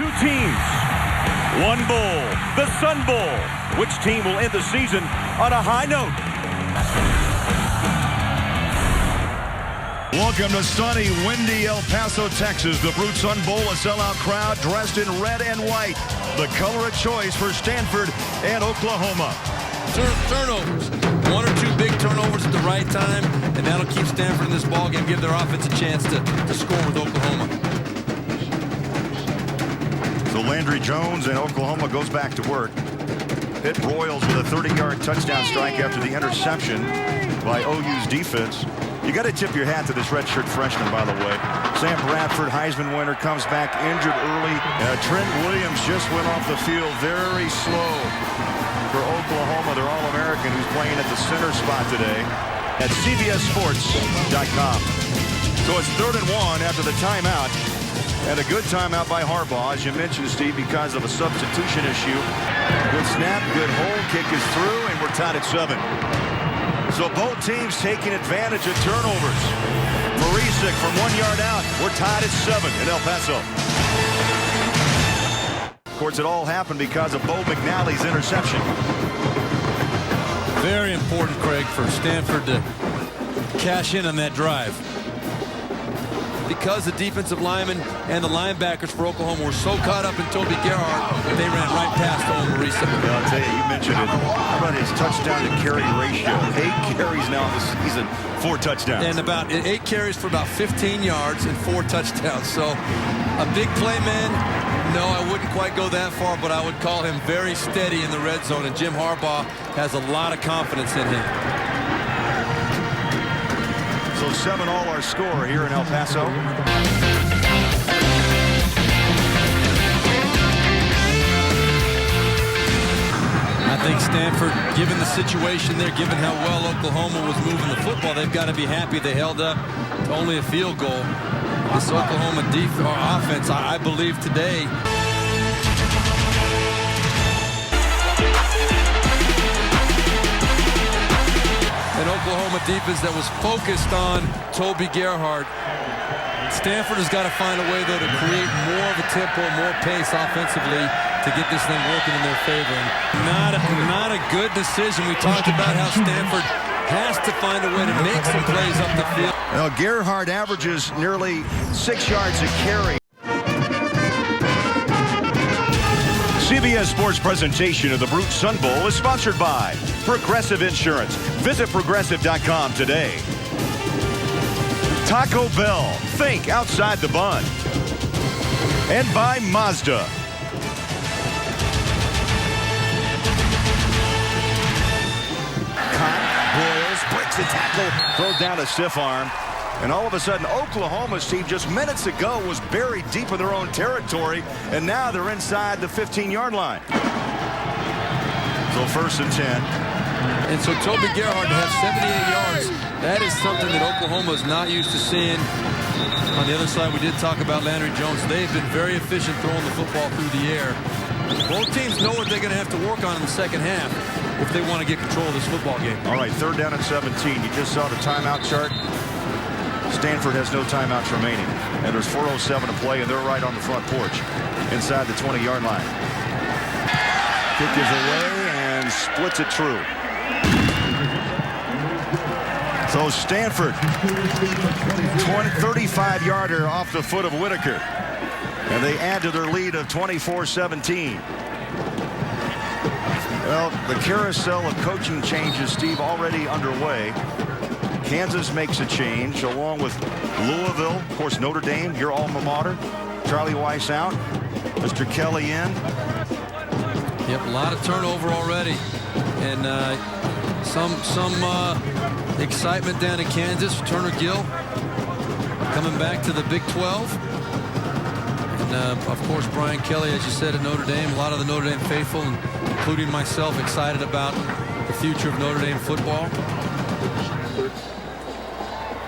Two teams, one bowl, the Sun Bowl. Which team will end the season on a high note? Welcome to sunny, windy El Paso, Texas. The Brut Sun Bowl, a sellout crowd dressed in red and white. The color of choice for Stanford and Oklahoma. Turnovers. One or two big turnovers at the right time, and that'll keep Stanford in this ballgame, give their offense a chance to score with Oklahoma. So Landry Jones and Oklahoma goes back to work. Hit Royals with a 30-yard touchdown strike after the interception by OU's defense. You got to tip your hat to this redshirt freshman, by the way. Sam Bradford, Heisman winner, comes back injured early. Trent Williams just went off the field very slow for Oklahoma. Their All-American who's playing at the center spot today at CBSSports.com. So it's 3rd and 1 after the timeout. And a good timeout by Harbaugh, as you mentioned, Steve, because of a substitution issue. Good snap, good hold, kick is through, and we're tied at 7. So both teams taking advantage of turnovers. Marisic from 1 yard out. We're tied at 7 in El Paso. Of course, it all happened because of Bo McNally's interception. Very important, Craig, for Stanford to cash in on that drive. Because the defensive linemen and the linebackers for Oklahoma were so caught up in Toby Gerhart, they ran right past Owen Marisic. I'll tell you, you mentioned it. How about his touchdown to carry ratio? 8 carries now this season, 4 touchdowns. And about 8 carries for about 15 yards and 4 touchdowns. So a big play man. No, I wouldn't quite go that far, but I would call him very steady in the red zone. And Jim Harbaugh has a lot of confidence in him. So 7 all our score here in El Paso. I think Stanford, given the situation there, given how well Oklahoma was moving the football, they've got to be happy they held up to only a field goal. This Oklahoma offense, I believe today, an Oklahoma defense that was focused on Toby Gerhart. Stanford has got to find a way, though, to create more of a tempo, more pace offensively to get this thing working in their favor. And not a good decision. We talked about how Stanford has to find a way to make some plays up the field. Now, Gerhart averages nearly 6 yards a carry. CBS Sports presentation of the Brut Sun Bowl is sponsored by Progressive Insurance. Visit Progressive.com today. Taco Bell. Think outside the bun. And by Mazda. Broyles breaks the tackle, throws down a stiff arm. And all of a sudden, Oklahoma's team just minutes ago was buried deep in their own territory, and now they're inside the 15-yard line. So 1st and 10. And so Toby Gerhart to have 78 yards, that is something that Oklahoma is not used to seeing. On the other side, we did talk about Landry Jones. They've been very efficient throwing the football through the air. Both teams know what they're going to have to work on in the second half if they want to get control of this football game. All right, 3rd down and 17. You just saw the timeout chart. Stanford has no timeouts remaining. And there's 4:07 to play, and they're right on the front porch inside the 20-yard line. Kick is away and splits it true. So Stanford, 35-yarder off the foot of Whitaker. And they add to their lead of 24-17. Well, the carousel of coaching changes, Steve, already underway. Kansas makes a change along with Louisville. Of course, Notre Dame, your alma mater. Charlie Weiss out. Mr. Kelly in. Yep, a lot of turnover already. And some excitement down in Kansas. Turner Gill coming back to the Big 12. And, of course, Brian Kelly, as you said, at Notre Dame. A lot of the Notre Dame faithful, including myself, excited about the future of Notre Dame football.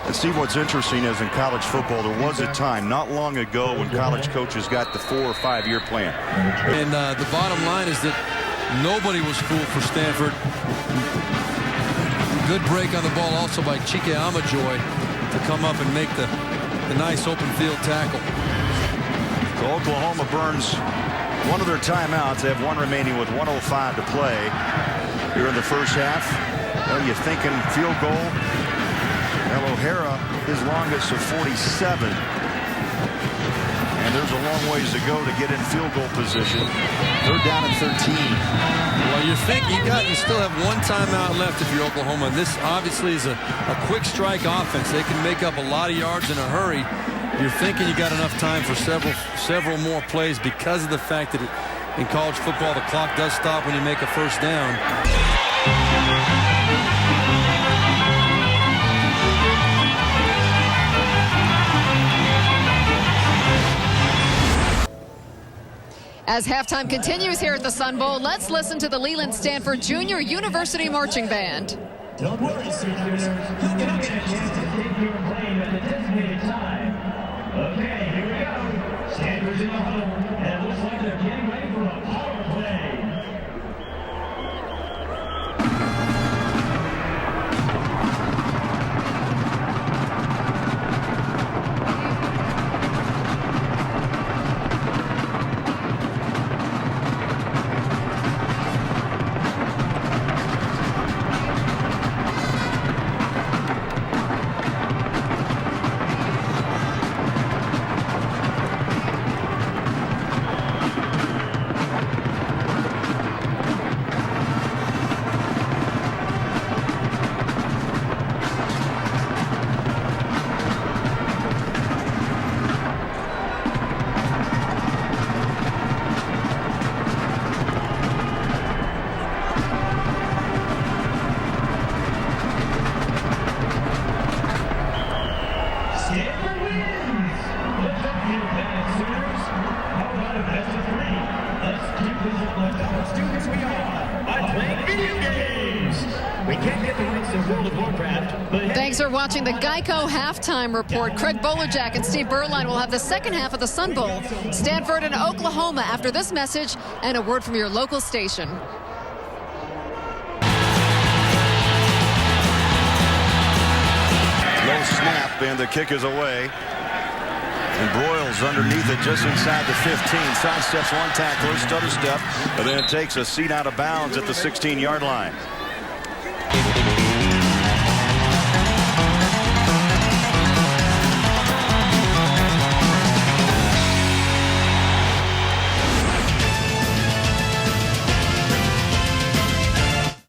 And Steve, what's interesting is in college football, there was a time not long ago when college coaches got the 4- or 5-year plan. And the bottom line is that nobody was fooled for Stanford. Good break on the ball also by Chike Amajoy to come up and make the nice open field tackle. So Oklahoma burns one of their timeouts. They have one remaining with 1:05 to play here in the first half. Well, you're thinking field goal. Well, O'Hara, his longest of 47. And there's a long ways to go to get in field goal position. They're down at 13. Well, you think you still have one timeout left if you're Oklahoma. And this obviously is a quick strike offense. They can make up a lot of yards in a hurry. You're thinking you got enough time for several more plays because of the fact that in college football the clock does stop when you make a first down. As halftime continues here at the Sun Bowl, let's listen to the Leland Stanford Junior University Marching Band. Don't worry, seniors. You'll get a chance to take your plane at the designated time. Okay, here we go. Stanford's in the huddle, and it looks like they're getting ready for a power play. Thanks for watching the Geico Halftime Report. Craig Bolerjack and Steve Berline will have the second half of the Sun Bowl. Stanford and Oklahoma after this message and a word from your local station. Low snap, and the kick is away. And Broyles underneath it just inside the 15. Sidesteps one tackler, stutter step, and then takes a seat out of bounds at the 16-yard line.